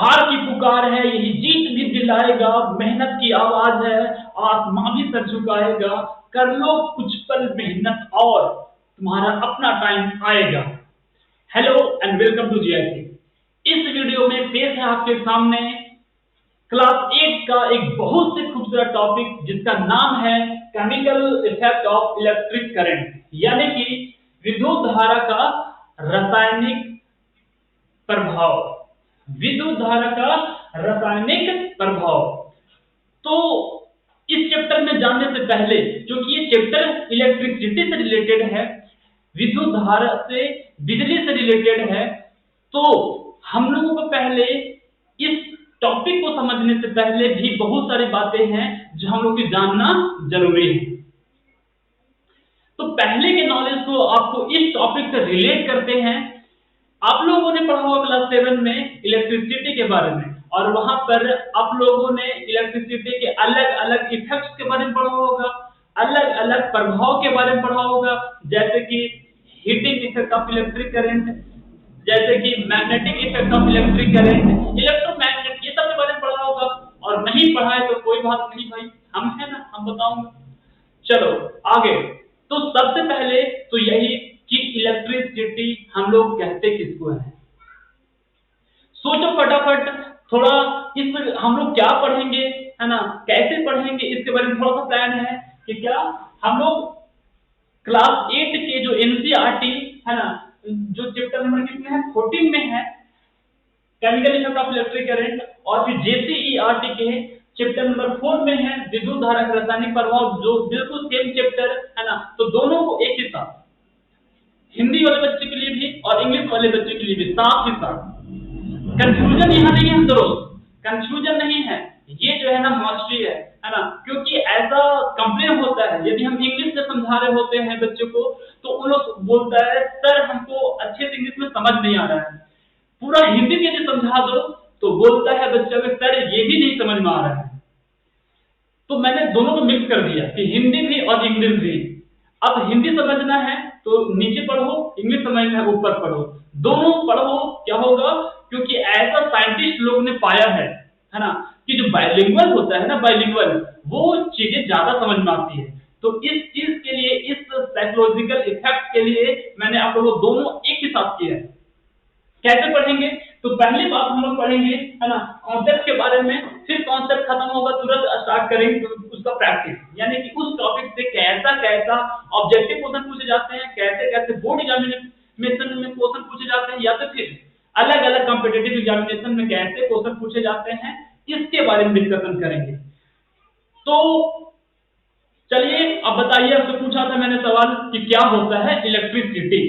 हार की पुकार है, यही जीत भी दिलाएगा, मेहनत की आवाज है, आसमां भी सर झुकाएगा, कर लो कुछ पल मेहनत और तुम्हारा अपना टाइम आएगा। Hello and welcome to GIC. इस वीडियो में पेश है आपके सामने क्लास 8 का एक बहुत ही खूबसूरत टॉपिक जिसका नाम है chemical effect of electric current, यानी कि विद्युत धारा का रासायनिक प्रभाव। विद्युत धारा का रासायनिक प्रभाव। तो इस चैप्टर में जानने से पहले, क्योंकि ये चैप्टर इलेक्ट्रिसिटी से रिलेटेड है, विद्युत धारा से, बिजली से रिलेटेड है, तो हम लोगों को पहले इस टॉपिक को समझने से पहले भी बहुत सारी बातें हैं जो हम लोग को जानना जरूरी है। तो पहले के नॉलेज को आपको इस टॉपिक से रिलेट करते हैं। आप लोगों ने पढ़ा होगा क्लास 7 में इलेक्ट्रिसिटी के बारे में, और वहां पर आप लोगों ने इलेक्ट्रिसिटी के अलग अलग इफेक्ट्स के बारे में पढ़ा होगा, अलग अलग प्रभाव के बारे में पढ़ा होगा, जैसे कि heating effect of electric current, जैसे कि magnetic effect of electric current, electromagnet, ये सब के बारे में पढ़ा होगा। और नहीं पढ़ा है तो कोई बात नहीं भाई, हम है ना, हम बताऊंगा। चलो आगे। तो सबसे पहले तो यही कि इलेक्ट्रिसिटी हम लोग कहते किसको है। सोचो फटाफट, थोड़ा इस हम लोग क्या पढ़ेंगे, है ना, कैसे पढ़ेंगे, इसके बारे में थोड़ा सा प्लान है कि क्या हम लोग क्लास 8 के जो एनसीईआरटी है ना, जो चैप्टर नंबर कितने हैं, 14 में है chemical effect of electric current, और फिर जेसीईआरटी के चैप्टर नंबर 4 में है विद्युत धारा का रासायनिक प्रभाव, जो बिल्कुल सेम चैप्टर है ना। तो दोनों को एक ही साथ, हिंदी वाले बच्चे के लिए भी और इंग्लिश वाले बच्चे के लिए भी साथ ही साथ। कंफ्यूजन यहाँ नहीं है दोस्त, कंफ्यूजन नहीं है, ये जो है ना मास्टरी है ना। क्योंकि ऐसा कंप्लेन होता है, यदि हम इंग्लिश में समझा रहे होते हैं बच्चों को, तो उन लोग बोलता है सर हमको अच्छे से इंग्लिश में समझ नहीं आ रहा है। पूरा हिंदी में यदि समझा दो तो बोलता है बच्चा में सर ये भी नहीं समझ में आ रहा है। तो मैंने दोनों को मिक्स कर दिया कि हिंदी भी और इंग्लिश भी। अब हिंदी समझना है तो नीचे पढ़ो, इंग्लिश समझना है ऊपर पढ़ो, दोनों पढ़ो। क्या होगा, क्योंकि ऐसा साइंटिस्ट लोग ने पाया है ना, कि जो बाइलिंगुअल होता है ना, बाइलिंगुअल, वो चीजें ज्यादा समझ में आती है। तो इस चीज के लिए, इस साइकोलॉजिकल इफेक्ट के लिए मैंने आप लोगों को दोनों एक ही साथ किया है। कैसे पढ़ेंगे, तो पहली बात हम लोग पढ़ेंगे है ना कॉन्सेप्ट के बारे में, फिर कॉन्सेप्ट खत्म होगा तुरंत स्टार्ट करेंगे उसका प्रैक्टिस, यानी कि उस टॉपिक से कैसा कैसा ऑब्जेक्टिव क्वेश्चन पूछे जाते हैं, कैसे कैसे बोर्ड एग्जामिनेशन में क्वेश्चन पूछे जाते हैं, या तो फिर अलग अलग कॉम्पिटिटिव एग्जामिनेशन में कैसे क्वेश्चन पूछे जाते हैं, इसके बारे में डिस्कशन करेंगे। तो चलिए अब बताइए, आपसे पूछा था मैंने सवाल कि क्या होता है इलेक्ट्रिसिटी।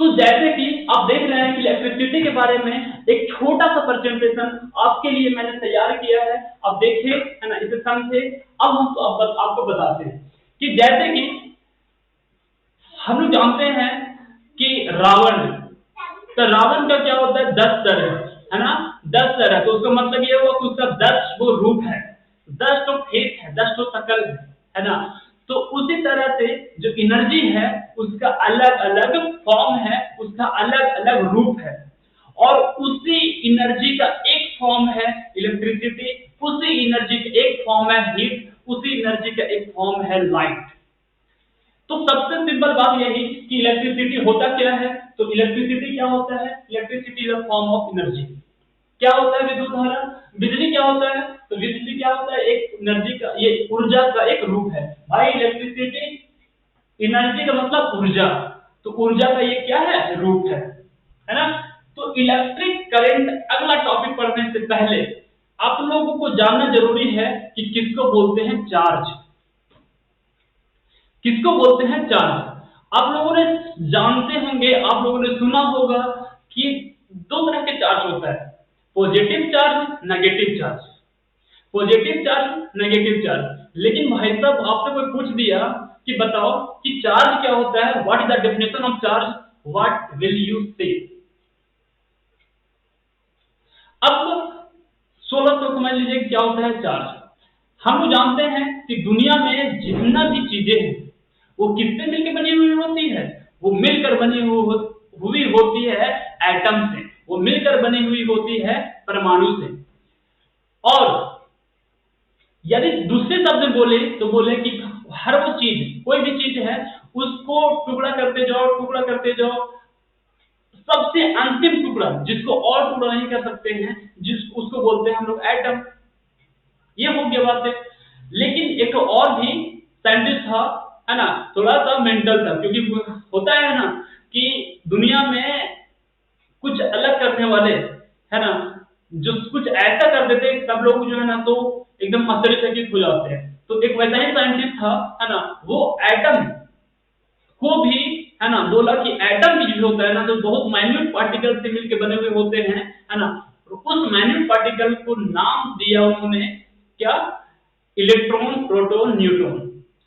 तो जैसे कि आप देख रहे हैं कि इलेक्ट्रिसिटी के बारे में एक छोटा सा प्रेजेंटेशन आपके लिए मैंने तैयार किया है। अब देखिए है ना, इसे समझे। अब हम आपको बताते हैं कि जैसे कि हम लोग जानते हैं कि रावण, तो रावण का क्या होता है, 10 सर है ना, 10 सर है। तो उसका मतलब ये हुआ कि उसका 10 वो रूप है, 10 तो फेस है, 10 तो शकल है ना। तो उसी तरह से जो एनर्जी है उसका अलग अलग फॉर्म है, उसका अलग अलग रूप है, और उसी एनर्जी का एक फॉर्म है इलेक्ट्रिसिटी, उसी एनर्जी का एक फॉर्म है हीट, उसी एनर्जी का एक फॉर्म है लाइट। तो सबसे सिंपल बात यही कि इलेक्ट्रिसिटी होता क्या है। तो इलेक्ट्रिसिटी क्या होता है, electricity is a form of energy. क्या होता है विद्युत धारा, बिजली क्या होता है, तो बिजली क्या होता है, एक एनर्जी का, ये ऊर्जा का एक रूप है भाई। इलेक्ट्रिसिटी एनर्जी का मतलब ऊर्जा, तो ऊर्जा का ये क्या है, रूप है ना। तो इलेक्ट्रिक करंट अगला टॉपिक पढ़ने से पहले आप लोगों को जानना जरूरी है कि किसको बोलते हैं चार्ज, किसको बोलते हैं चार्ज। आप लोगों ने जानते होंगे, आप लोगों ने सुना होगा कि दो तरह के चार्ज होता है, positive charge, negative charge. Positive charge, negative charge. लेकिन भाई साहब आपसे कोई पूछ दिया कि बताओ कि चार्ज क्या होता है, what is the definition of charge, what will you से। अब 1600 समझ लीजिए क्या होता है चार्ज। हम लोग जानते हैं कि दुनिया में जितना भी चीजें हैं वो किससे मिलकर बनी हुई होती है? वो मिलकर बनी हुई होती है एटम से, वो मिलकर बनी हुई होती है परमाणु से। और यदि दूसरे शब्द में बोले तो बोले कि हर वो चीज, कोई भी चीज है, उसको टुकड़ा करते जाओ, टुकड़ा करते जाओ, सबसे अंतिम टुकड़ा जिसको और टुकड़ा नहीं कर सकते हैं, उसको बोलते हैं हम लोग एटम। ये हो गया बात है। लेकिन एक और भी साइंटिस्ट था, है ना, थोड़ा सा मेंटल था, क्योंकि होता है ना कि दुनिया में कुछ अलग करने वाले, है ना, जो कुछ ऐसा कर देते हैं सब लोग जो है ना तो एकदम आश्चर्यचकित हो जाते हैं। तो एक वैसा ही साइंटिस्ट था, है ना, वो एटम को भी, है ना, बोला कि एटम भी जो होता है ना तो बहुत माइन्यूट पार्टिकल से मिलकर बने हुए होते हैं, है ना। उस माइन्यूट पार्टिकल को नाम दिया उन्होंने क्या? Electron, proton, neutron.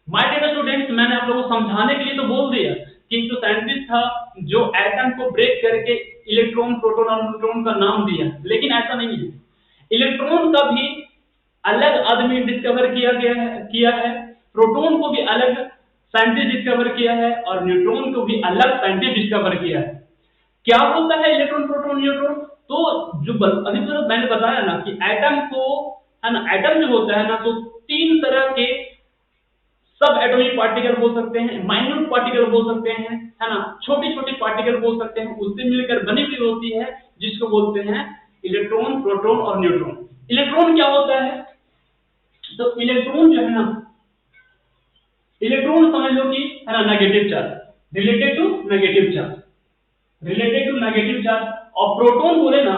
My dear students, मैंने आप लोगों को समझाने के लिए तो बोल दिया कि जो साइंटिस्ट था जो एटम को ब्रेक करके इलेक्ट्रॉन, प्रोटॉन और न्यूट्रॉन का नाम दिया, लेकिन ऐसा नहीं है। इलेक्ट्रॉन का भी अलग आदमी डिस्कवर किया है, प्रोटॉन को भी अलग साइंटिस्ट डिस्कवर किया है, और न्यूट्रॉन को भी अलग साइंटिस्ट डिस्कवर किया है। क्या होता है इलेक्ट्रॉन, प्रोटॉन, न्यूट्रॉन? तो जो अभी तो मैंने बताया ना कि एटम को, है ना, एटम जो होता है ना तो तीन तरह के सब एटॉमिक पार्टिकल हो सकते हैं, माइन्यूट पार्टिकल हो सकते हैं, है ना, छोटी छोटी पार्टिकल हो सकते हैं, उससे मिलकर बनी हुई होती है, जिसको बोलते हैं इलेक्ट्रॉन, प्रोटॉन और न्यूट्रॉन। इलेक्ट्रॉन क्या होता है? तो इलेक्ट्रॉन जो है ना, इलेक्ट्रॉन समझ लो कि, है ना, negative charge, related to negative charge, related to negative charge. और प्रोटॉन बोले ना,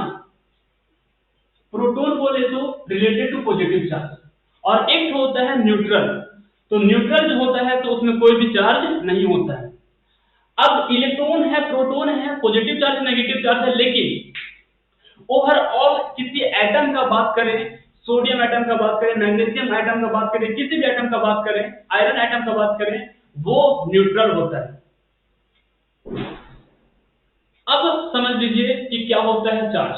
प्रोटॉन बोले तो रिलेटेड टू पॉजिटिव चार्ज। और एक होता है न्यूट्रल, तो न्यूट्रल जो होता है तो उसमें कोई भी चार्ज नहीं होता है। अब इलेक्ट्रॉन है, प्रोटॉन है, पॉजिटिव चार्ज, नेगेटिव चार्ज है, लेकिन ओवरऑल किसी एटम का बात करें, सोडियम एटम का बात करें, मैग्नीशियम एटम का बात करें, किसी भी एटम का बात करें, आयरन एटम का बात करें, वो न्यूट्रल होता है। अब समझ लीजिए कि क्या होता है चार्ज।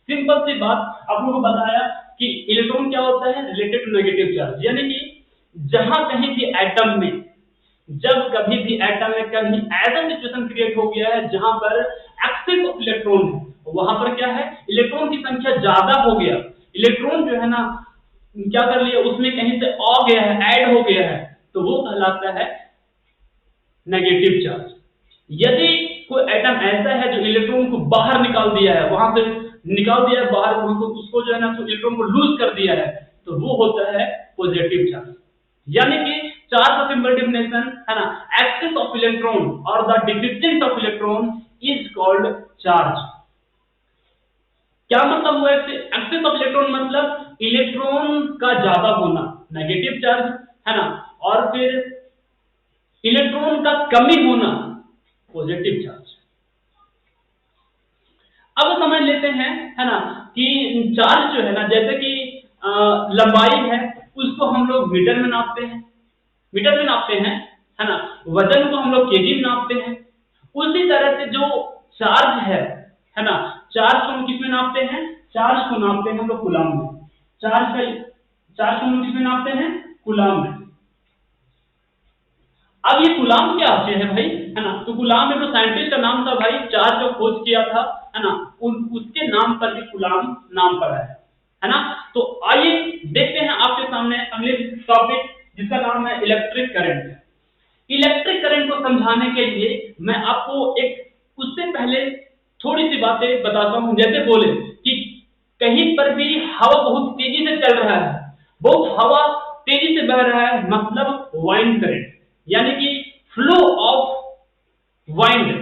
सिंपल सी बात आप लोगों को बताया कि इलेक्ट्रॉन क्या होता है? Related to negative charge. यानी कि जहां कहीं भी एटम में, जब कभी भी एटम में कहीं ऐसा सिचुएशन क्रिएट हो गया है जहां पर एक्सेस ऑफ इलेक्ट्रॉन है, वहां पर क्या है? इलेक्ट्रॉन की संख्या ज्यादा हो गया, इलेक्ट्रॉन जो है ना क्या कर लिया, उसमें कहीं से आ गया है, ऐड हो गया है, तो वो कहलाता है नेगेटिव चार्ज। यदि कोई एटम ऐसा है जो इलेक्ट्रॉन को बाहर निकाल दिया है, वहां से निकाल दिया है बाहर, उसको जो है ना तो इलेक्ट्रॉन को लूज कर दिया है, तो वो होता है पॉजिटिव चार्ज। यानी कि चार्ज का सिंपल डेफिनेशन है ना, एक्सेस ऑफ इलेक्ट्रॉन और the deficiency of electron is called charge. क्या मतलब हुआ? एक्सेस ऑफ इलेक्ट्रॉन मतलब इलेक्ट्रॉन का ज्यादा होना, नेगेटिव चार्ज, है ना, और फिर इलेक्ट्रॉन का कमी होना, पॉजिटिव चार्ज। अब समझ लेते हैं, है ना, कि चार्ज जो है ना, जैसे कि लंबाई है, उसको हम लोग मीटर में नापते हैं, मीटर में नापते हैं, है ना, वजन को हम लोग केजी में नापते हैं। उसी तरह से जो चार्ज है ना, चार्ज को हम किस में नापते हैं? चार्ज को नापते हैं हम लोग कूलम में। चार्ज को हम किस में नापते हैं? कूलम में। अब ये कूलम क्या चीज है भाई, है ना, तो कूलम में जो साइंटिस्ट का नाम था भाई, चार्ज जो खोज किया था, है ना, उसके नाम पर भी कूलम नाम पड़ा है ना। तो आइए देखते हैं आपके सामने अगले टॉपिक, जिसका नाम है इलेक्ट्रिक करंट। इलेक्ट्रिक करंट को समझाने के लिए मैं आपको एक उससे पहले थोड़ी सी बातें बताता हूं। जैसे बोले कि कहीं पर भी हवा बहुत तेजी से चल रहा है, बहुत हवा तेजी से बह रहा है, मतलब वाइंड करंट, यानी कि flow of wind,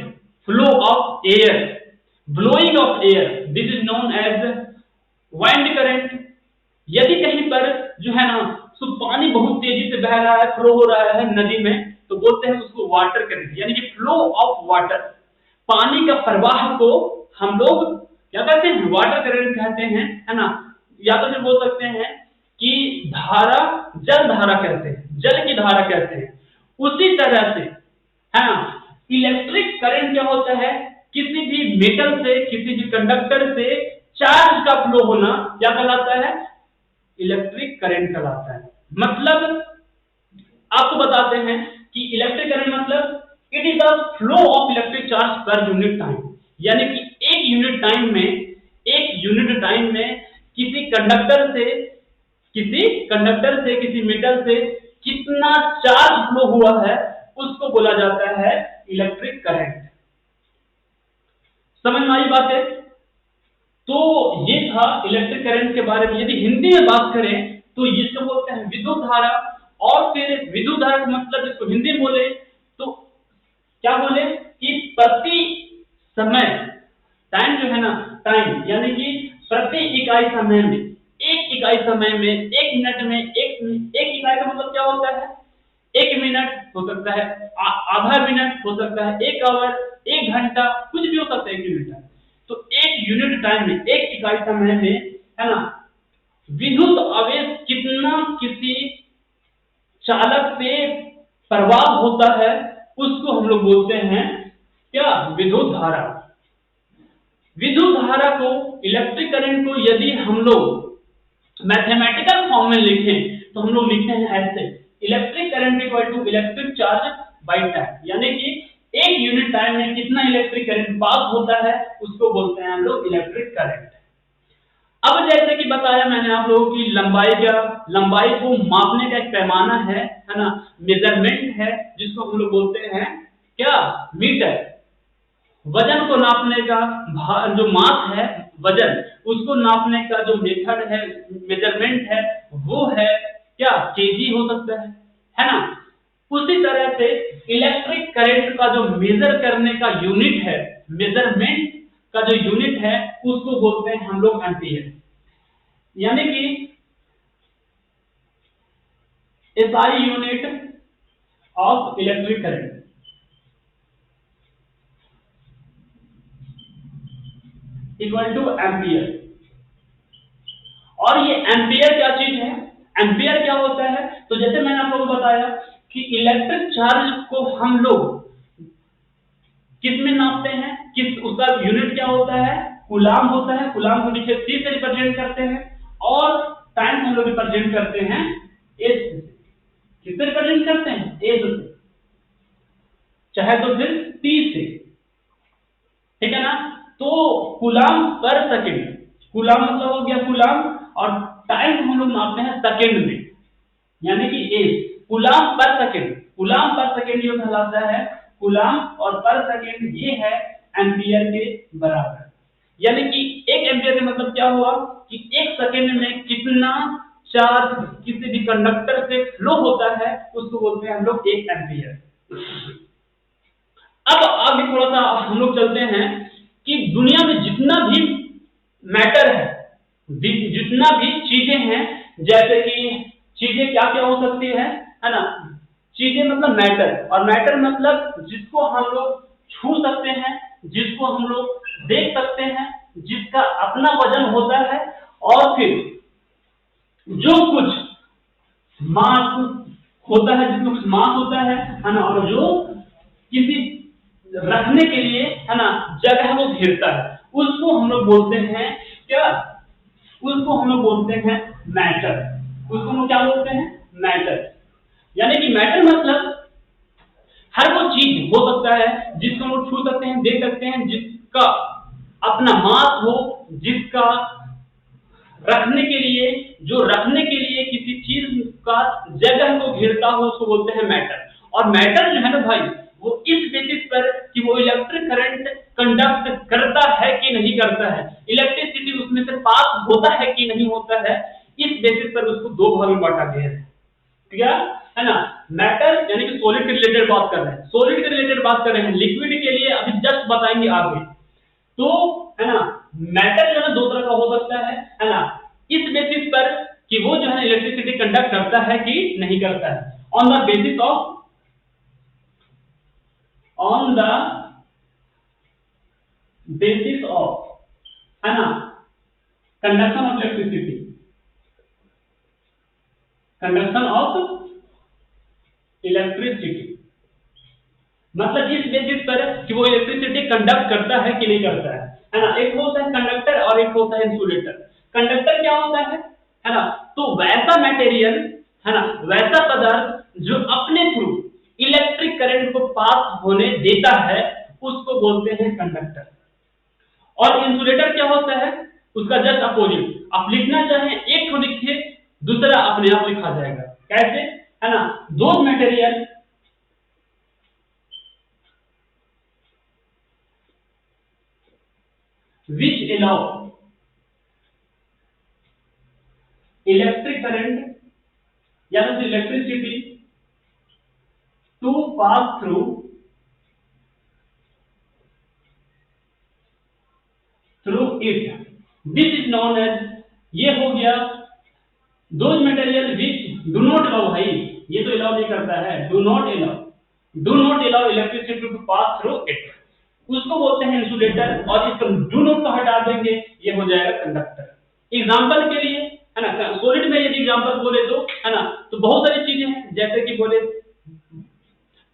flow of air, blowing of air, this is known as wind current. यदि कहीं पर जो है ना तो पानी बहुत तेजी से बह रहा है, फ्लो हो रहा है नदी में, तो बोलते हैं उसको वाटर करंट, यानी कि फ्लो ऑफ वाटर, पानी का प्रवाह को हम लोग क्या कहते हैं? वाटर करंट कहते हैं, है ना। या तो फिर बोल सकते हैं कि धारा, जल धारा कहते हैं, जल की धारा कहते हैं। उसी तरह से, है ना, इलेक्ट्रिक करंट क्या होता है? किसी भी मेटल से, किसी भी कंडक्टर से चार्ज का फ्लो होना क्या कहलाता है? इलेक्ट्रिक करंट कहलाता है। मतलब आपको बताते हैं कि इलेक्ट्रिक करंट मतलब it is the flow of electric charge per unit time, यानी कि एक यूनिट टाइम में किसी कंडक्टर से किसी मीटर से कितना चार्ज फ्लो हुआ है उसको बोला जाता है इलेक्ट्रिक करंट। समझ में आई बात है? तो ये था इलेक्ट्रिक करंट के बारे में। यदि हिंदी में बात करें तो इसको बोलते हैं विद्युत धारा। और फिर विद्युत धारा का मतलब इसको हिंदी में बोले तो क्या बोले कि प्रति समय, टाइम जो है ना, टाइम यानी कि प्रति इकाई समय में, एक इकाई समय में, एक मिनट में, एक इकाई का मतलब क्या होता है? एक मिनट हो सकता है, आधा मिनट हो सकता है, एक आवर, एक घंटा, कुछ भी हो सकता है एक यूनिट टाइम। तो एक यूनिट टाइम में, एक इकाई समय में, है ना, विद्युत आवेश कितना किसी चालक से प्रवाह होता है उसको हम लोग बोलते हैं क्या? विद्युत धारा। विद्युत धारा को, इलेक्ट्रिक करंट को यदि हम लोग मैथमेटिकल फॉर्म में लिखें तो हम लोग लिखते हैं ऐसे: electric current equal to electric charge by time, यानी कि एक यूनिट टाइम में कितना इलेक्ट्रिक करंट पास होता है उसको बोलते हैं हम लोग इलेक्ट्रिक करंट। अब जैसे कि बताया मैंने आप लोगों की लंबाई को मापने का एक पैमाना है ना, मेजरमेंट है, जिसको हम लोग बोलते हैं क्या? मीटर। वजन को नापने का जो माप है, वजन, उसको नापने का जो मेथड है, मेजरमेंट है, वो है क्या? केजी हो सकता है ना। उसी तरह से इलेक्ट्रिक करंट का जो मेजर करने का यूनिट है, मेजरमेंट का जो यूनिट है, उसको बोलते हैं हम लोग एम्पीयर, यानी कि SI unit of electric current. Equal two ampere. और ये एम्पियर क्या चीज है? एम्पियर क्या होता है? तो जैसे मैंने आप लोगों को बताया कि इलेक्ट्रिक चार्ज को हम लोग किस में नापते हैं, उसका यूनिट क्या होता है? कूलाम होता है। कूलाम को नीचे C से रिप्रेजेंट करते हैं और टाइम हम लोग रिप्रेजेंट करते हैं S से। किससे रिप्रेजेंट करते हैं? S से, चाहे तो फिर T से, ठीक है ना। तो कूलाम पर सेकंड, कूलाम मतलब हो गया कूलाम, और टाइम हम लोग नापते हैं सेकंड में, यानी कि S। कूलाम पर सेकंड, कूलाम पर सेकंड ये कहलाता है कूलाम, और पर सेकंड ये है एम्पियर के बराबर। यानी कि एक एम्पियर का मतलब क्या हुआ कि एक सेकंड में कितना चार्ज किसी भी कंडक्टर से फ्लो होता है उसको बोलते हैं हम लोग एक एम्पियर। अब आगे थोड़ा सा हम लोग चलते हैं कि दुनिया में जितना भी मैटर है, जितना भी चीजें हैं, जैसे कि चीजें क्या क्या हो सकती है ना। चीजें मतलब मैटर, और मैटर मतलब जिसको हम लोग छू सकते हैं, जिसको हम लोग देख सकते हैं, जिसका अपना वजन होता है, और फिर जो कुछ मास होता है, जिसमें कुछ मास होता है ना, और जो किसी रखने के लिए, है ना, जगह वो घेरता है, उसको हम लोग बोलते हैं क्या? उसको हम लोग बोलते हैं मैटर। उसको हम लोग क्या बोलते हैं? मैटर। यानी कि मैटर मतलब हर वो चीज हो सकता है जिसको हम लोग छू सकते हैं, देख सकते हैं, जिसका अपना मास हो, जिसका रखने के लिए किसी चीज का जगह को घेरता हो, उसको बोलते हैं मैटर। और मैटर जो है ना भाई, वो इस बेसिस पर कि वो इलेक्ट्रिक करंट कंडक्ट करता है कि नहीं करता है, इलेक्ट्रिसिटी उसमें से पास होता है कि नहीं होता है, इस बेसिस पर उसको दो भाग में बांटा गया है। क्या है ना? मैटर यानी कि सॉलिड के रिलेटेड बात कर रहे हैं, सॉलिड के रिलेटेड बात कर रहे हैं, लिक्विड के लिए अभी जस्ट बताएंगे आगे। तो है ना, मैटर जो है दो तरह का हो सकता है ना, इस बेसिस पर कि वो जो है इलेक्ट्रिसिटी कंडक्ट करता है कि नहीं करता है, ऑन द बेसिस ऑफ है ना conduction of electricity, conduction of electricity मतलब इस बेसिस पर कि वो इलेक्ट्रिसिटी कंडक्ट करता है कि नहीं करता है ना। एक होता है कंडक्टर और एक होता है इंसुलेटर। कंडक्टर क्या होता है ना, तो वैसा मटेरियल है ना, वैसा पदार्थ जो अपने थ्रू इलेक्ट्रिक करंट को पास होने देता है उसको बोलते हैं कंडक्टर। और इंसुलेटर क्या होता है, उसका जस्ट अपोजिट। आप लिखना चाहें एक को लिखिए, दूसरा अपने आप लिखा जाएगा। कैसे, है ना, दो material which allow electric current या तो electricity to pass through it, this is known as, ये हो गया those material which do not allow, भाई ये तो अलाउ नहीं करता है, do not allow electricity to pass through it, उसको बोलते हैं इंसुलेटर। और इसको डू नॉट को हटा देंगे, ये हो जाएगा कंडक्टर। एग्जांपल के लिए, है ना, सॉलिड में यदि एग्जांपल बोले तो, है ना, तो बहुत सारी चीजें हैं, जैसे कि बोले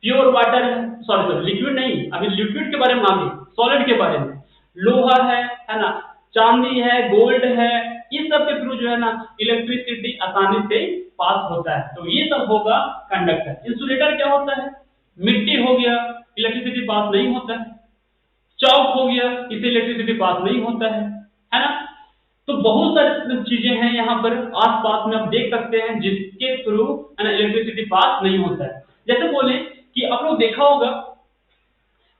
प्योर वाटर है, सॉरी लिक्विड नहीं, अभी लिक्विड के बारे में आगे, सॉलिड के बारे में लोहा है ना, चांदी है, गोल्ड है, इस सब के थ्रू जो है ना इलेक्ट्रिसिटी आसानी से पास होता है, तो ये सब होगा कंडक्टर। इंसुलेटर क्या होता है, मिट्टी हो गया, इलेक्ट्रिसिटी पास नहीं होता है, चौक हो गया, इससे इलेक्ट्रिसिटी पास नहीं होता है ना। तो बहुत सारी चीजें हैं यहाँ पर आसपास में आप देख सकते हैं जिसके थ्रू है ना इलेक्ट्रिसिटी पास नहीं होता है। जैसे बोले कि आप लोग देखा होगा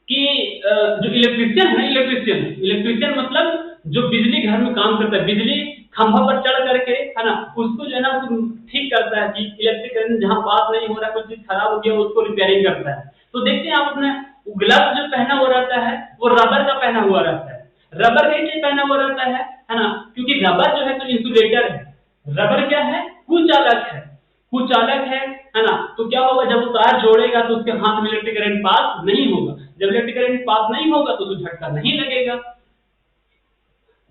कि जो इलेक्ट्रिशियन है, इलेक्ट्रिशियन मतलब जो बिजली घर में काम करता है, बिजली खंभा पर चढ़ करके, है ना, उसको जो है ना ठीक करता है कि इलेक्ट्रिक करंट जहां पास नहीं हो रहा, कोई चीज खराब हो गया उसको रिपेयरिंग करता है। तो देखते हैं आप अपने ग्लव्स जो पहना हुआ रहता है वो रबर का पहना हुआ रहता है। रबर का ही पहना हुआ रहता है ना, क्योंकि रबर जो है तो इंसुलेटर है। रबर क्या है, कुचालक है, कुचालक है ना। तो क्या होगा, जब वो तार जोड़ेगा तो उसके हाथ में इलेक्ट्रिक करंट पास नहीं होगा, जब इलेक्ट्रिक करंट पास नहीं होगा तो उसको झटका नहीं लगेगा।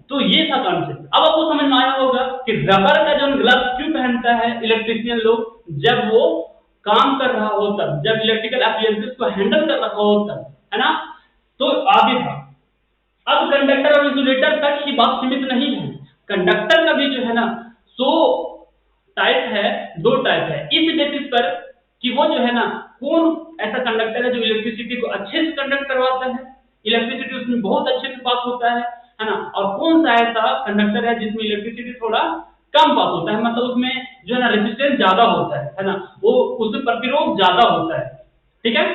तो ये था कॉन्सेप्ट। अब आपको समझ में आया होगा कि रबर का जो ग्लव्स क्यों पहनता है इलेक्ट्रिशियन लोग, जब वो काम कर रहा हो तब, जब इलेक्ट्रिकल एप्लायंसेस को हैंडल कर रहा हो तब, है ना। तो आगे था, अब कंडक्टर और इंसुलेटर तक ही बात सीमित नहीं है, कंडक्टर का भी जो है ना सो टाइप है, दो टाइप है, इस बेसिस पर कि वो जो है ना कौन ऐसा कंडक्टर है जो इलेक्ट्रिसिटी को अच्छे से कंडक्ट करवाता है, इलेक्ट्रिसिटी उसमें बहुत अच्छे से पास होता है ना, और कौन सा ऐसा कंडक्टर है जिसमें इलेक्ट्रिसिटी थोड़ा कम पास होता है, मतलब उसमें जो है ना रेजिस्टेंस ज्यादा होता है ना, वो उसमें प्रतिरोध ज्यादा होता है। ठीक है,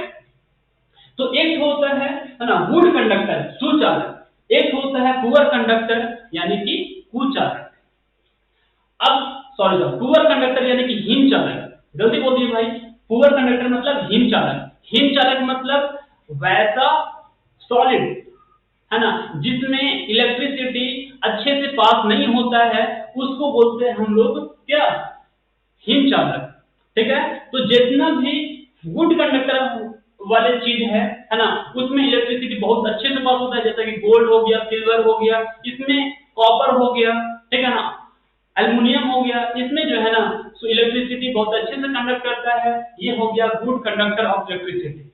तो एक होता है ना गुड कंडक्टर, सुचालक, एक होता है पुअर कंडक्टर यानी कि कुचालक। अब सॉरी पुअर कंडक्टर यानी कि हिमचालक, जल्दी बोल दिए भाई, पुअर कंडक्टर मतलब हिमचालक, हिमचालक मतलब वैसा सॉलिड, है ना, जिसमें इलेक्ट्रिसिटी अच्छे से पास नहीं होता है, उसको बोलते हैं हम लोग क्या, हिमचालक। ठीक है, तो जितना भी गुड कंडक्टर वाले चीज है ना, उसमें इलेक्ट्रिसिटी बहुत अच्छे से पास होता है, जैसे कि गोल्ड हो गया, सिल्वर हो गया, इसमें कॉपर हो गया, ठीक है ना, एल्युमिनियम हो गया, इसमें जो है ना सो इलेक्ट्रिसिटी बहुत अच्छे से कंडक्ट करता है, ये हो गया good conductor of electricity.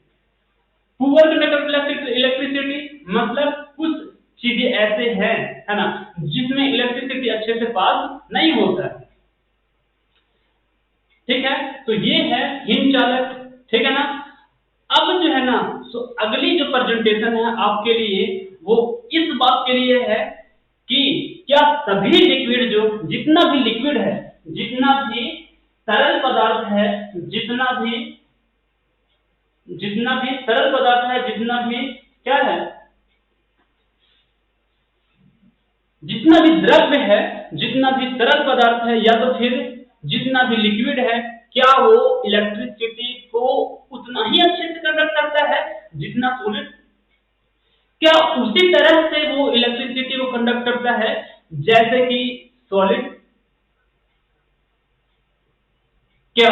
Poor conductor electricity मतलब कुछ चीजें ऐसे हैं, है ना, जिसमें इलेक्ट्रिसिटी अच्छे से पास नहीं होता है। ठीक है, तो ये है हिमचालक। ठीक है ना, अब जो है ना सो अगली जो प्रेजेंटेशन है आपके लिए वो इस बात के लिए है कि क्या सभी लिक्विड, जो जितना भी लिक्विड है, जितना भी तरल पदार्थ है, जितना भी तरल पदार्थ है, जितना भी क्या है, जितना भी द्रव्य है, जितना भी तरल पदार्थ है, या तो फिर जितना भी लिक्विड है, क्या वो इलेक्ट्रिसिटी को उतना ही अच्छे से कंडक्ट करता है जितना सॉलिड? क्या उसी तरह से वो इलेक्ट्रिसिटी को कंडक्ट करता है जैसे कि सॉलिड? क्या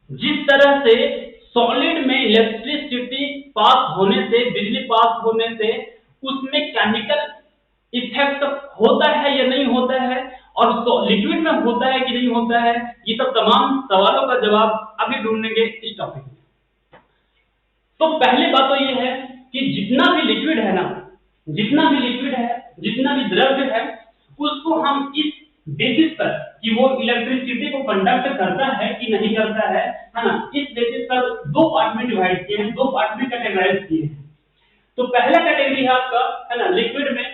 जिस तरह से सॉलिड में इलेक्ट्रिसिटी पास होने से, बिजली पास होने से उसमें केमिकल इफेक्ट होता है या नहीं होता है, और लिक्विड में होता है कि नहीं होता है, ये सब तमाम सवालों का जवाब अभी ढूंढेंगे इस टॉपिक में। तो पहली बात तो ये है कि जितना भी लिक्विड है ना, जितना भी लिक्विड है, जितना भी द्रव्य है, उसको हम इस बेसिस पर कि वो इलेक्ट्रिसिटी को कंडक्ट करता है कि नहीं करता है ना, इस बेसिस पर दो पार्ट में डिवाइड किए हैं, दो पार्ट में कैटेगराइज किए हैं। तो पहला कैटेगरी है आपका, है ना, लिक्विड में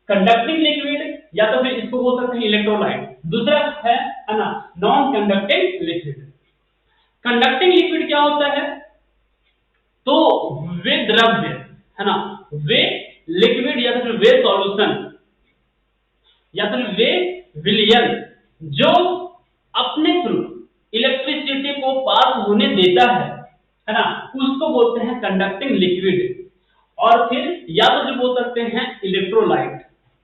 कंडक्टिंग लिक्विड, या तो फिर इसको बोल सकते हैं इलेक्ट्रोलाइट। दूसरा है ना, non conducting liquid. Conducting liquid क्या होता है? तो वे द्रव्य, है ना, वे लिक्विड या फिर वे सॉल्यूशन या फिर वे विलयन जो अपने थ्रू इलेक्ट्रिसिटी को पास होने देता है ना, उसको बोलते हैं कंडक्टिंग लिक्विड। और फिर या तो जो बोल सकते हैं इलेक्ट्रोलाइट,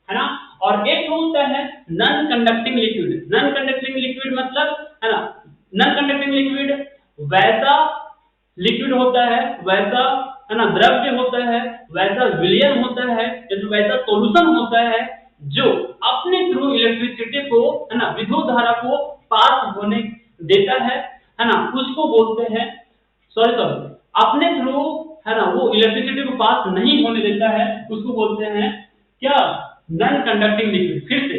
है ना। और एक होता है non conducting liquid. Non conducting liquid मतलब, है ना, नॉन कंडक्टिंग लिक्विड वैसा लिक्विड होता है, वैसा, है ना, द्रव्य होता है, वैसा विलयन होता है, या वैसा सॉल्यूशन होता है जो अपने थ्रू इलेक्ट्रिसिटी को, है ना, विद्युत धारा को पास होने देता है ना, उसको बोलते हैं, सॉरी अपने थ्रू, है ना, वो इलेक्ट्रिसिटी को पास नहीं होने देता है, उसको बोलते हैं क्या? Non conducting liquid. फिर से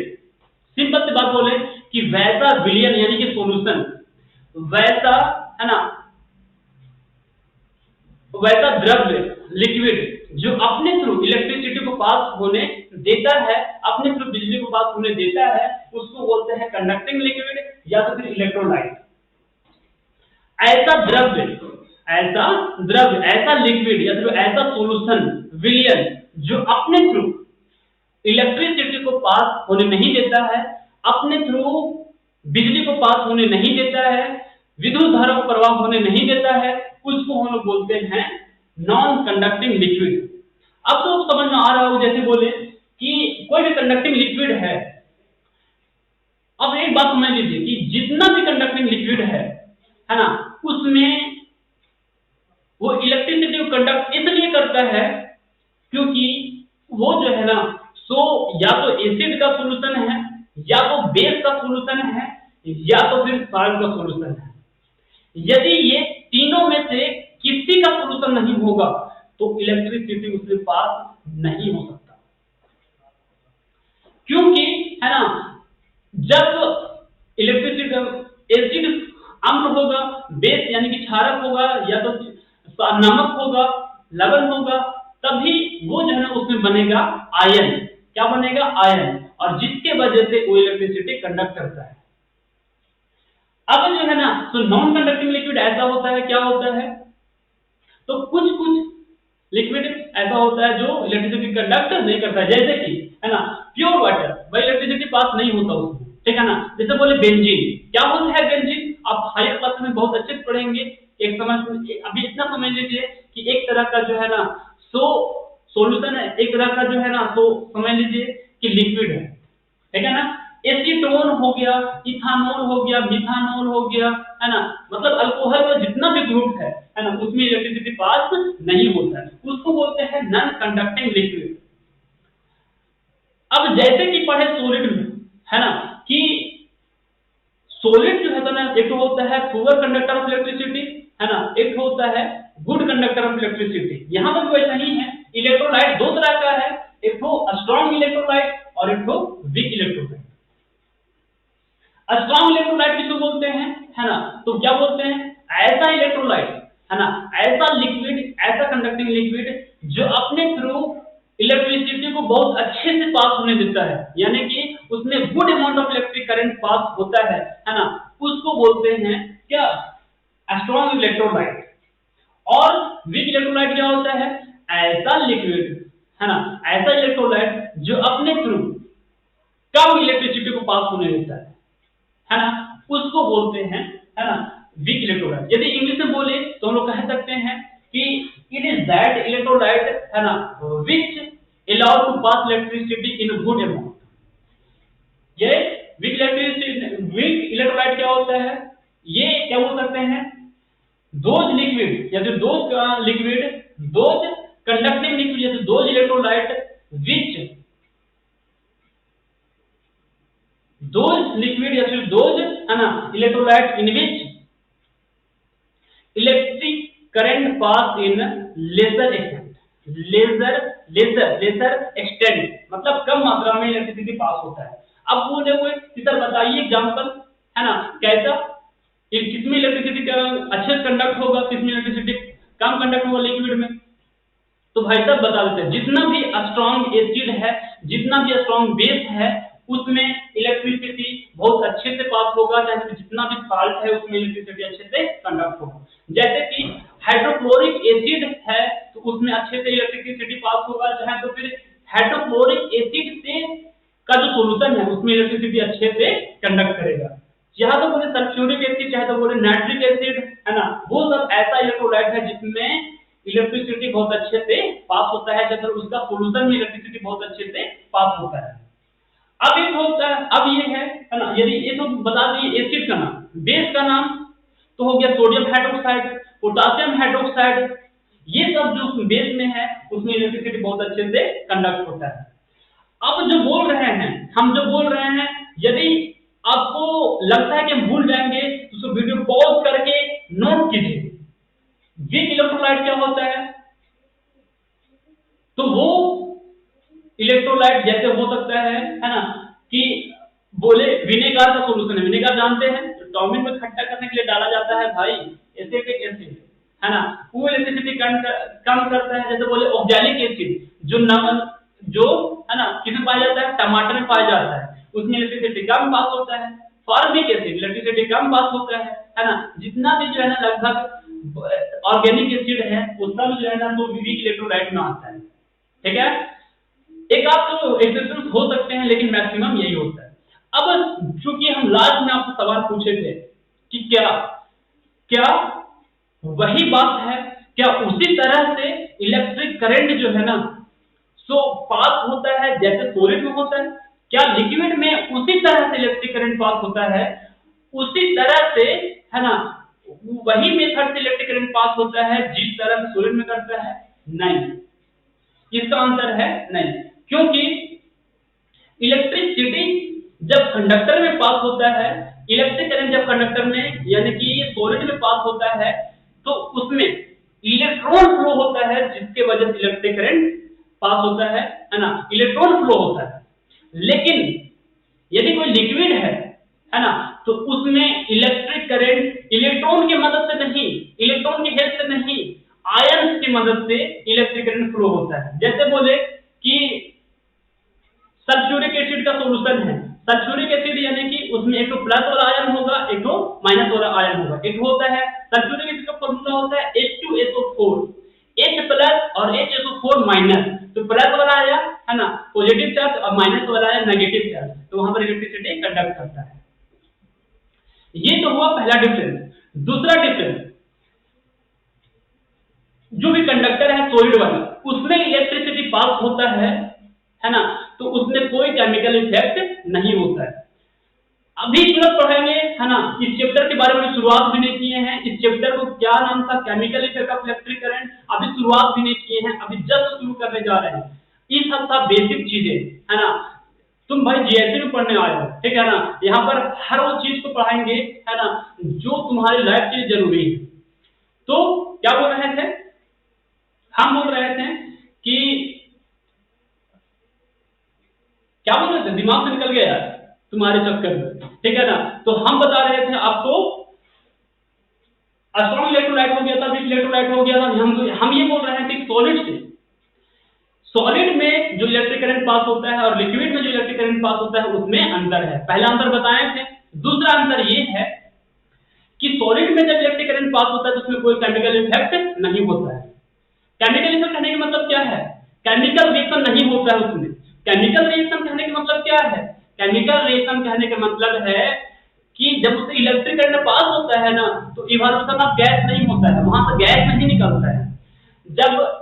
सिंपल सी बात बोले कि वैसा विलयन यानी कि सॉल्यूशन, वैसा, है ना, वैसा द्रव्य लिक्विड जो अपने थ्रू इलेक्ट्रिसिटी को पास होने देता है, अपने थ्रू बिजली को पास होने देता है, उसको बोलते हैं कंडक्टिंग लिक्विड या तो फिर इलेक्ट्रोलाइट। ऐसा द्रव्य, ऐसा लिक्विड या फिर ऐसा सॉल्यूशन, विलयन जो अपने थ्रू इलेक्ट्रिसिटी को पास होने नहीं देता है, अपने थ्रू बिजली को पास होने नहीं देता है, विद्युत धारा को प्रवाह होने नहीं देता है, उसको हम लोग बोलते हैं नॉन कंडक्टिंग लिक्विड। अब तो समझ में आ रहा हो, जैसे बोले कि कोई भी कंडक्टिंग लिक्विड है। अब एक बात समझ लीजिए कि जितना भी कंडक्टिंग लिक्विड है ना, उसमें वो इलेक्ट्रिसिटी को कंडक्ट इसलिए करता है क्योंकि वो जो है ना, सो या तो एसिड का सॉल्यूशन है, या तो बेस का सॉल्यूशन है, या तो फिर सॉल्ट का सॉल्यूशन है। यदि ये तीनों में से किसी का सॉल्यूशन नहीं होगा तो इलेक्ट्रिसिटी उसमें पास नहीं हो सकता। क्योंकि, है ना, जब इलेक्ट्रिसिटी एसिड अम्ल होगा, बेस यानी कि क्षारक होगा, या तो नमक होगा, लवण होगा, तभी वो जो है ना उसमें बनेगा आयन। क्या बनेगा? आयन। और जिसके वजह से वो इलेक्ट्रिसिटी कंडक्ट करता है। अब जो है ना, तो नॉन कंडक्टिंग लिक्विड ऐसा होता है, क्या होता है, तो कुछ लिक्विड ऐसा होता है जो इलेक्ट्रिसिटी कंडक्ट नहीं करता है, जैसे कि, है ना, प्योर वाटर, वह इलेक्ट्रिसिटी पास नहीं होता उसमें, ठीक है ना। जैसे बोले बेंजीन। क्या होता है बेंजीन? आप हायर क्लास में बहुत अच्छे से पढ़ेंगे। एक समझ, अभी इतना समझ लीजिए कि एक तरह का जो है ना सॉल्यूशन है, एक तरह का जो है ना, तो समझ लीजिए कि लिक्विड है, ठीक है ना। एसीटोन हो गया, इथानॉल हो गया, मिथानॉल हो गया, है ना, मतलब अल्कोहल का जितना भी ग्रुप है ना, उसमें इलेक्ट्रिसिटी पास नहीं होता है, उसको बोलते हैं नॉन कंडक्टिंग लिक्विड। अब जैसे कि पढ़े सॉलिड में, है ना, कि सॉलिड जो है ना, एक होता है पुअर कंडक्टर ऑफ इलेक्ट्रिसिटी, है ना, एक होता है गुड कंडक्टर ऑफ इलेक्ट्रिसिटी। यहां पर भी वैसा ही है। इलेक्ट्रोलाइट दो तरह का है, एक तो स्ट्रॉन्ग इलेक्ट्रोलाइट और एक तो वीक इलेक्ट्रोलाइट। स्ट्रॉन्ग इलेक्ट्रोलाइट किसको बोलते हैं, है ना, तो क्या बोलते हैं? ऐसा इलेक्ट्रोलाइट, है ना, ऐसा लिक्विड, ऐसा कंडक्टिंग लिक्विड जो अपने थ्रू इलेक्ट्रिसिटी को बहुत अच्छे से पास होने देता है, यानी कि उसमें good amount of electric current पास होता है ना, उसको बोलते हैं क्या? Strong electrolyte. और वीक इलेक्ट्रोलाइट क्या होता है? ऐसा लिक्विड, है ना, ऐसा इलेक्ट्रोलाइट जो अपने थ्रू कम इलेक्ट्रिसिटी को पास होने देता है ना, उसको बोलते हैं, है ना, वीक इलेक्ट्रोलाइट। यदि इंग्लिश में बोले तो हम लोग कह सकते हैं कि इट इज दैट इलेक्ट्रोलाइट, है ना, विच allow to pass electricity in a good amount। ये वीक इलेक्ट्रोलाइट क्या होता है? ये क्या बोल सकते हैं? दोज लिक्विड या फिर those liquid, those conducting liquid या फिर those electrolyte which, those liquid या फिर दोज, है ना, electrolyte in which electric current pass in lesser extent. Lesser extent मतलब कम मात्रा में इलेक्ट्रिसिटी पास होता है। अब बोले कोई टीचर बताइए एग्जाम्पल, है ना, कैसा किसमें इलेक्ट्रिसिटी का अच्छे से कंडक्ट होगा, किसमें इलेक्ट्रिसिटी कम कंडक्ट होगा लिक्विड में। तो भाई साहब बता देते हैं, जितना भी स्ट्रॉन्ग एसिड है, जितना भी स्ट्रॉन्ग बेस है, उसमें इलेक्ट्रिसिटी बहुत अच्छे से पास होगा, चाहे जितना भी साल्ट है उसमें इलेक्ट्रिसिटी अच्छे से कंडक्ट होगा। जैसे कि हाइड्रोक्लोरिक एसिड है तो उसमें अच्छे से इलेक्ट्रिसिटी पास होगा, चाहे तो फिर हाइड्रोक्लोरिक एसिड से का जो सोल्यूशन है उसमें इलेक्ट्रिसिटी अच्छे से कंडक्ट करेगा। यहाँ तो बोले सल्फ्यूरिक एसिड, चाहे तो बोले नाइट्रिक एसिड, है ना, वो सब ऐसा इलेक्ट्रोलाइट है जिसमें इलेक्ट्रिसिटी बहुत अच्छे से पास होता है, जब उसका सोल्यूशन में इलेक्ट्रिसिटी बहुत अच्छे से पास होता है। अब एक होता है, अब ये है ना, यदि ये तो बता दिए एसिड का नाम, बेस का नाम तो हो गया सोडियम हाइड्रोक्साइड, पोटासियम हाइड्रोक्साइड, ये सब जो बेस में है उसमें इलेक्ट्रिसिटी बहुत अच्छे से कंडक्ट होता है। अब जो बोल रहे हैं, हम जो बोल रहे हैं, यदि आपको लगता है कि हम भूल जाएंगे तो उसको वीडियो पॉज करके नोट कीजिए। वीक इलेक्ट्रोलाइट क्या होता है, तो वो इलेक्ट्रोलाइट जैसे हो सकता है ना, कि बोले विनेगार का सोल्यूशन है, विनेगार जानते हैं, तो टॉमिन में खट्टा करने के लिए डाला जाता है भाई, एसिटिक एसिड, है ना, वो इलेक्ट्रिसिटी कम करता है। जैसे बोले ऑक्सैलिक एसिड, जो नमक जो है ना किसमें पाया जाता है, टमाटर में पाया जाता है, उसमें इलेक्ट्रिसिटी कम पास होता है। फॉर्मिक एसिड इलेक्ट्रिसिटी कम पास होता है ना। जितना भी जो है ना लगभग ऑर्गेनिक एसिड है वो सब जो है ना तो वीक इलेक्ट्रोलाइट में आता है, ठीक है। एक आप तो एक्सेप्शंस हो सकते हैं लेकिन मैक्सिमम यही होता है। अब चूंकि हम लास्ट में आपसे सवाल पूछे थे कि क्या क्या वही बात है, क्या उसी तरह से इलेक्ट्रिक करंट जो है ना सो पास होता है जैसे सॉलिड में होता है, क्या लिक्विड में उसी तरह से इलेक्ट्रिक करंट पास होता है, उसी तरह से, है ना, वही मेथड से इलेक्ट्रिक करंट पास होता है जिस तरह से सॉलिड में करता है? नहीं, इसका आंसर है नहीं, क्योंकि इलेक्ट्रिसिटी जब कंडक्टर में पास होता है, इलेक्ट्रिक करंट जब कंडक्टर में यानी कि सॉलिड में पास होता है तो उसमें इलेक्ट्रॉन फ्लो होता है जिसके वजह से इलेक्ट्रिक करंट पास होता है ना, इलेक्ट्रॉन फ्लो होता है। लेकिन यदि कोई लिक्विड है ना, तो उसमें इलेक्ट्रिक करंट इलेक्ट्रॉन की मदद से नहीं, इलेक्ट्रॉन की हेल्प से नहीं, आयंस की मदद से इलेक्ट्रिक करंट फ्लो होता है। जैसे बोले कि सल्फ्यूरिक एसिड का सोल्यूशन है, सल्फ्यूरिक एसिड यानी कि उसमें एक तो प्लस वाला आयन होगा, एक तो माइनस वाला आयन होगा। एक होता है सल्फ्यूरिक एसिड का फॉर्मूला होता है H2SO4, H प्लस और HSO4 माइनस, तो प्लस वाला आया है ना पॉजिटिव चार्ज और माइनस वाला आया नेगेटिव चार्ज, तो वहां पर इलेक्ट्रिसिटी कंडक्ट करता है। ये तो हुआ पहला डिफरेंस। दूसरा डिफरेंस, जो भी कंडक्टर है सॉलिड वाला, उसमें इलेक्ट्रिसिटी पास होता है ना, तो उसमें कोई केमिकल इफेक्ट नहीं होता है। अभी तुरंत पढ़ेंगे, है ना, इस चैप्टर के बारे में शुरुआत भी नहीं किए हैं। इस चैप्टर को क्या नाम था, chemical effect of electric current, अभी शुरुआत भी नहीं किए हैं, अभी जस्ट शुरू करने जा रहे हैं। ये सब था बेसिक चीजें, है ना। तुम भाई जीएससी में पढ़ने आए हो, ठीक है ना, यहाँ पर हर वो चीज को पढ़ाएंगे, है ना, जो तुम्हारी लाइफ के लिए जरूरी है। तो क्या बोल रहे थे हम, बोल रहे थे कि क्या बोल रहे थे, दिमाग से निकल गया यार तुम्हारे चक्कर में, ठीक है ना। तो हम बता रहे थे आपको स्ट्रॉन्ग इलेक्ट्रोलाइट हो गया था, वीक इलेक्ट्रोलाइट हो गया था। हम ये बोल रहे हैं कि सॉलिड में जो इलेक्ट्रिक करंट पास होता है और लिक्विड में जो इलेक्ट्रिक करंट पास होता है उसमें अंतर है। पहला अंतर बताए थे। दूसरा अंतर ये है कि सॉलिड में जब इलेक्ट्रिक करंट पास होता है तो उसमें कोई केमिकल इफेक्ट नहीं होता है। केमिकल इफेक्ट कहने का मतलब क्या है, केमिकल रिएक्शन नहीं होता है उसमें। केमिकल रिएक्शन कहने का मतलब क्या है, केमिकल रिएक्शन कहने का मतलब है कि जब उससे इलेक्ट्रिक करंट पास होता है ना तो इवोल्यूशन ऑफ गैस नहीं होता है, वहां से गैस नहीं निकलता है। जब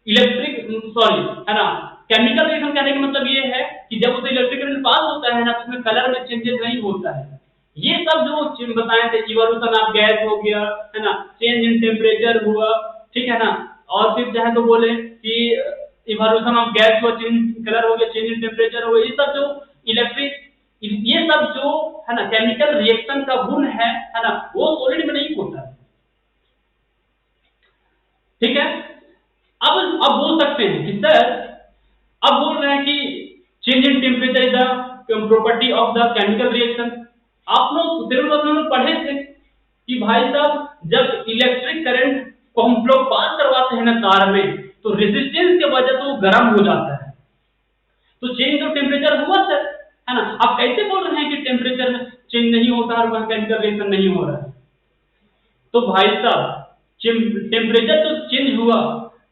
है ना, केमिकल रिएक्शन कहने का मतलब ये है कि जब उसे इलेक्ट्रिक करंट पास होता है ना तो उसमें कलर में चेंजेस नहीं होता है। ये सब जो बताए थे, इवोल्यूशन ऑफ गैस हो गया, है ना, चेंज इन टेम्परेचर हुआ, ठीक है ना, और फिर चाहे तो बोले कि इवोल्यूशन ऑफ गैस हुआ, चेंज कलर हो गया, चेंज इन टेम्परेचर हो गया, ये सब जो इलेक्ट्रिक, ये सब जो है ना केमिकल रिएक्शन का गुण है ना, वो सॉलिड में नहीं होता है, ठीक है। अब बोल सकते हैं कि सर, अब बोल रहे हैं कि change in temperature is the property of the chemical reaction. आप लोग सिर्फ पढ़े थे कि भाई साहब जब इलेक्ट्रिक करंट को हम लोग पास करवाते हैं ना तार में, तो रेजिस्टेंस के वजह से वो गर्म हो जाता है। तो चेंज ऑफ टेम्परेचर हुआ सर, है ना। आप कैसे बोल रहे हैं कि टेम्परेचर में चेंज नहीं होता और वहां केमिकल रिएक्शन नहीं हो रहा है? तो भाई साहब टेम्परेचर जो चेंज हुआ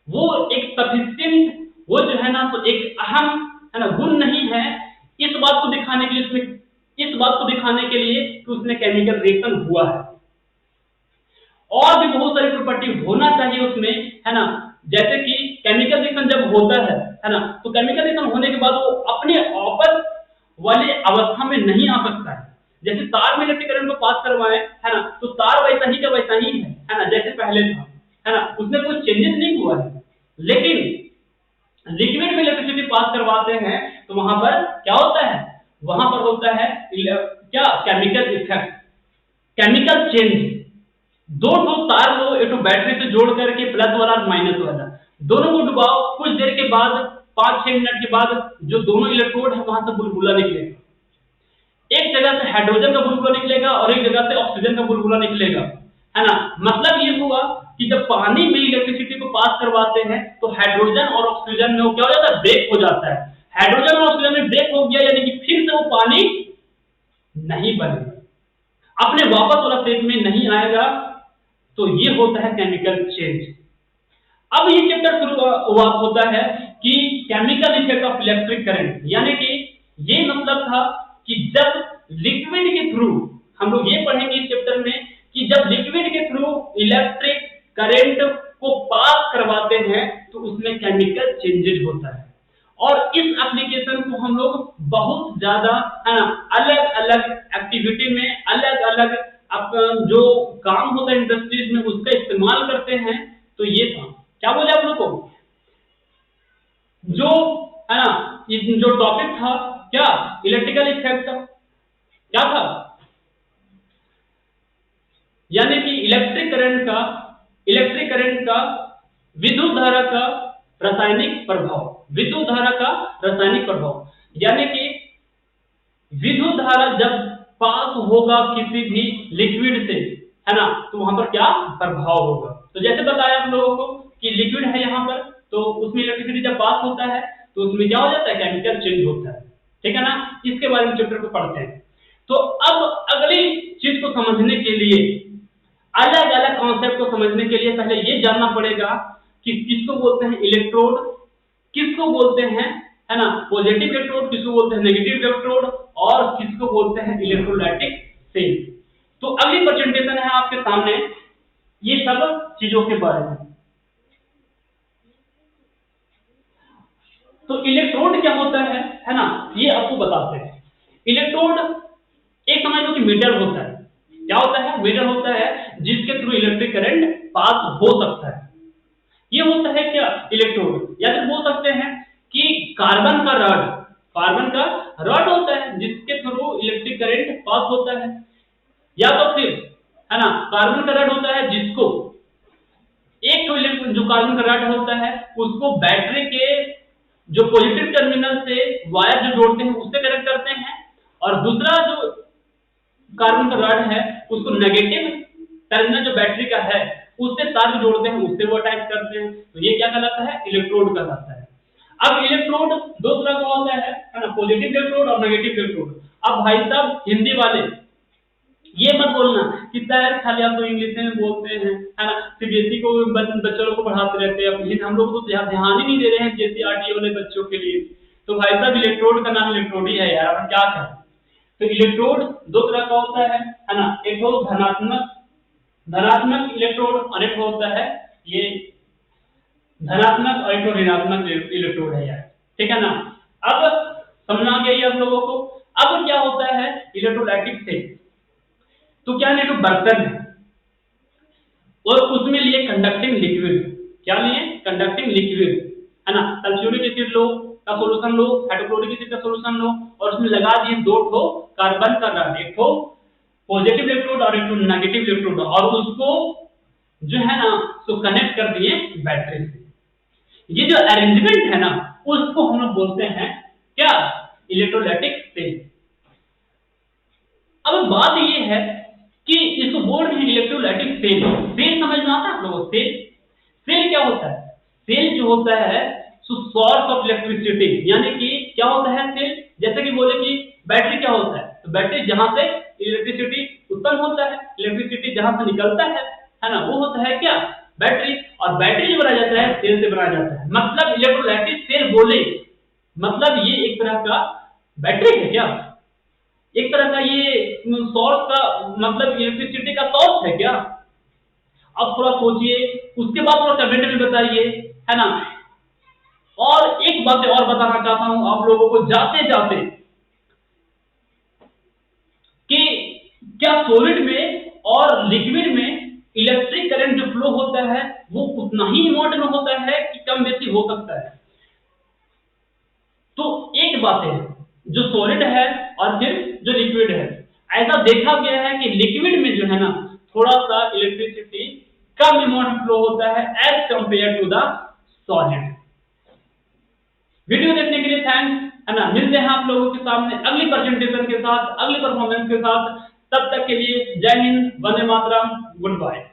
वो एक सफिशिएंट, वो जो है ना तो एक अहम, है ना, गुण नहीं है इस बात को दिखाने के लिए, उसमें इस बात को दिखाने के लिए कि उसमें केमिकल रिएक्शन हुआ है। और भी बहुत सारी प्रॉपर्टी होना चाहिए उसमें, है ना। जैसे कि केमिकल रिएक्शन जब होता है ना, तो केमिकल रिएक्शन होने के बाद वो अपने आपस वाले अवस्था में नहीं आ सकता है। जैसे तार में इलेक्ट्रिक करंट को पास करवाएं, है ना, तो तार वैसा ही का वैसा ही है ना, जैसे पहले था, है ना, उसमें कोई चेंजेस नहीं हुआ है। लेकिन लिक्विड में इलेक्ट्रिसिटी पास करवाते हैं तो वहां पर क्या होता है, वहां पर होता है क्या, केमिकल इफेक्ट, केमिकल चेंज। दो तार को एक बैटरी से जोड़ करके प्लस वाला और माइनस वाला दोनों को डुबाओ, कुछ देर के बाद 5-6 मिनट के बाद जो दोनों इलेक्ट्रोड है वहां से बुलबुला निकलेगा। एक जगह से हाइड्रोजन का बुलबुला निकलेगा और एक जगह से ऑक्सीजन का बुलबुला निकलेगा, है ना। मतलब ये हुआ कि जब पानी में इलेक्ट्रिसिटी को पास करवाते हैं तो हाइड्रोजन और ऑक्सीजन में वो क्या हो जाता है, ब्रेक हो जाता है। हाइड्रोजन और ऑक्सीजन में ब्रेक हो गया यानी कि फिर से वो पानी नहीं बनेगा, अपने वापस वाला स्टेट में नहीं आएगा। तो ये होता है केमिकल चेंज। अब ये चैप्टर शुरू होता है कि chemical effect of electric current, यानी कि ये मतलब था कि जब लिक्विड के थ्रू, हम लोग ये पढ़ेंगे इस चैप्टर में कि जब लिक्विड के थ्रू इलेक्ट्रिक करंट को पास करवाते हैं तो उसमें केमिकल चेंजेज होता है। और इस एप्लीकेशन को हम लोग बहुत ज्यादा, है ना, अलग अलग एक्टिविटी में, अलग अलग जो काम होता है इंडस्ट्रीज में उसका इस्तेमाल करते हैं। तो ये था, क्या बोले आप लोग को, जो है ना, जो टॉपिक था क्या, इलेक्ट्रिकल इफेक्ट था, क्या था, यानी कि इलेक्ट्रिक करंट का विद्युत धारा का रासायनिक प्रभाव, विद्युत धारा का रासायनिक प्रभाव, यानी कि विद्युत धारा जब पास होगा किसी भी लिक्विड से, है ना, तो वहां पर क्या प्रभाव होगा। तो जैसे बताया आप लोगों को कि लिक्विड है यहाँ पर, तो उसमें इलेक्ट्रिसिटी जब पास होता है तो उसमें क्या हो जाता है, केमिकल चेंज होता है, ठीक है ना। इसके बारे में चैप्टर को पढ़ते हैं। तो अब अगली चीज को समझने के लिए, अलग अलग कॉन्सेप्ट को समझने के लिए पहले ये जानना पड़ेगा कि किसको बोलते हैं इलेक्ट्रोड, किसको बोलते हैं, है ना, पॉजिटिव इलेक्ट्रोड, किसको बोलते हैं नेगेटिव इलेक्ट्रोड, और किसको बोलते हैं इलेक्ट्रोलाइटिक सेल। तो अगली प्रेजेंटेशन है आपके सामने ये सब चीजों के बारे में। तो इलेक्ट्रोड क्या होता है ना, ये आपको बताते हैं। इलेक्ट्रोड एक समझ लो कि मीटर होता है। क्या होता है, मीटर होता है जिसके थ्रू इलेक्ट्रिक करंट पास हो सकता है। ये होता है क्या, इलेक्ट्रोड। या फिर बोल सकते हैं कि कार्बन का रॉड होता है जिसके थ्रू इलेक्ट्रिक करंट पास होता है। या तो फिर, है ना, कार्बन का रॉड होता है जिसको एक तो जो कार्बन का रॉड होता है उसको बैटरी के जो पॉजिटिव टर्मिनल से वायर जो जोड़ते हैं उससे कनेक्ट करते हैं, और दूसरा जो कार्बन का रॉड है उसको नेगेटिव टर्मिनल जो बैटरी का है उससे तार जोड़ते हैं, उससे वो अटैच करते हैं। तो ये क्या कहलाता है, इलेक्ट्रोड कहलाता है। अब इलेक्ट्रोड दो तरह का होता है ना, पॉजिटिव इलेक्ट्रोड और नेगेटिव इलेक्ट्रोड। अब भाई साहब हिंदी वाले ये मत बोलना कि सर खाली आप तो इंग्लिश में बोलते हैं, है ना, सीबीएसई को बच्चों को पढ़ाते रहते हैं, हम लोग तो ध्यान ही नहीं दे रहे हैं जेसीईआरटी वाले बच्चों के लिए। तो भाई साहब इलेक्ट्रोड का नाम इलेक्ट्रोड ही है यार, अब क्या करें। तो इलेक्ट्रोड दो तरह का होता है ना, एक तो धनात्मक इलेक्ट्रोड और एक होता है ये धनात्मक और एक ऋणात्मक इलेक्ट्रोड है यार, ठीक है ना। अब समझना गया आप लोगों को। अब क्या होता है इलेक्ट्रोलाइटिक सेल, तो क्या है, तो बर्तन है और उसमें लिए कंडक्टिंग लिक्विड, क्या लिए, कंडक्टिंग लिक्विड, है ना। सल्फ्यूरिक एसिड लो का सॉल्यूशन लो, हाइड्रोक्लोरिक एसिड का सॉल्यूशन लो, और उसमें लगा दिए दो ठो कार्बन का रॉड, एक ठो पॉजिटिव इलेक्ट्रोड और एक ठो नेगेटिव इलेक्ट्रोड, और उसको जो है ना तो कनेक्ट कर दिए बैटरी से। ये जो अरेंजमेंट है ना उसको हम लोग बोलते हैं क्या, इलेक्ट्रोलाइटिक सेल। अब बात ये है कि इसको बोल रहे हैं इलेक्ट्रोलाइटिक सेल। सेल समझ में आता है आप लोगों को? सेल सेल क्या होता है? सेल जो होता है सोर्स ऑफ इलेक्ट्रिसिटी, यानी कि क्या होता है सेल? जैसे कि बोले कि बैटरी क्या होता है, तो बैटरी जहां से इलेक्ट्रिसिटी उत्पन्न होता है, इलेक्ट्रिसिटी जहां से निकलता है ना, वो होता है क्या? बैटरी। और बैटरी जो बनाया जाता है सेल से बनाया जाता है। मतलब इलेक्ट्रोलाइटिक सेल बोले मतलब ये एक तरह का बैटरी है क्या? एक तरह का ये सोर्स का मतलब इलेक्ट्रिसिटी का सोर्स है क्या? अब थोड़ा सोचिए, उसके बाद थोड़ा कमेंट में बताइए, है ना। और एक बात और बताना चाहता हूं आप लोगों को जाते जाते कि क्या सॉलिड में और लिक्विड में इलेक्ट्रिक करंट जो फ्लो होता है वो उतना ही अमाउंट में होता है कि कम बेसी हो सकता है? तो एक बात है, जो सॉलिड है और फिर जो लिक्विड है, ऐसा देखा गया है कि लिक्विड में जो है ना थोड़ा सा इलेक्ट्रिसिटी कम अमाउंट में फ्लो होता है as compare to the solid. Video देखने के लिए थैंक्स, है ना। मिलते हैं आप लोगों के सामने अगली प्रेजेंटेशन के साथ, अगली परफॉर्मेंस के साथ। तब तक के लिए जय हिंद, वंदे मातरम, गुड बाय।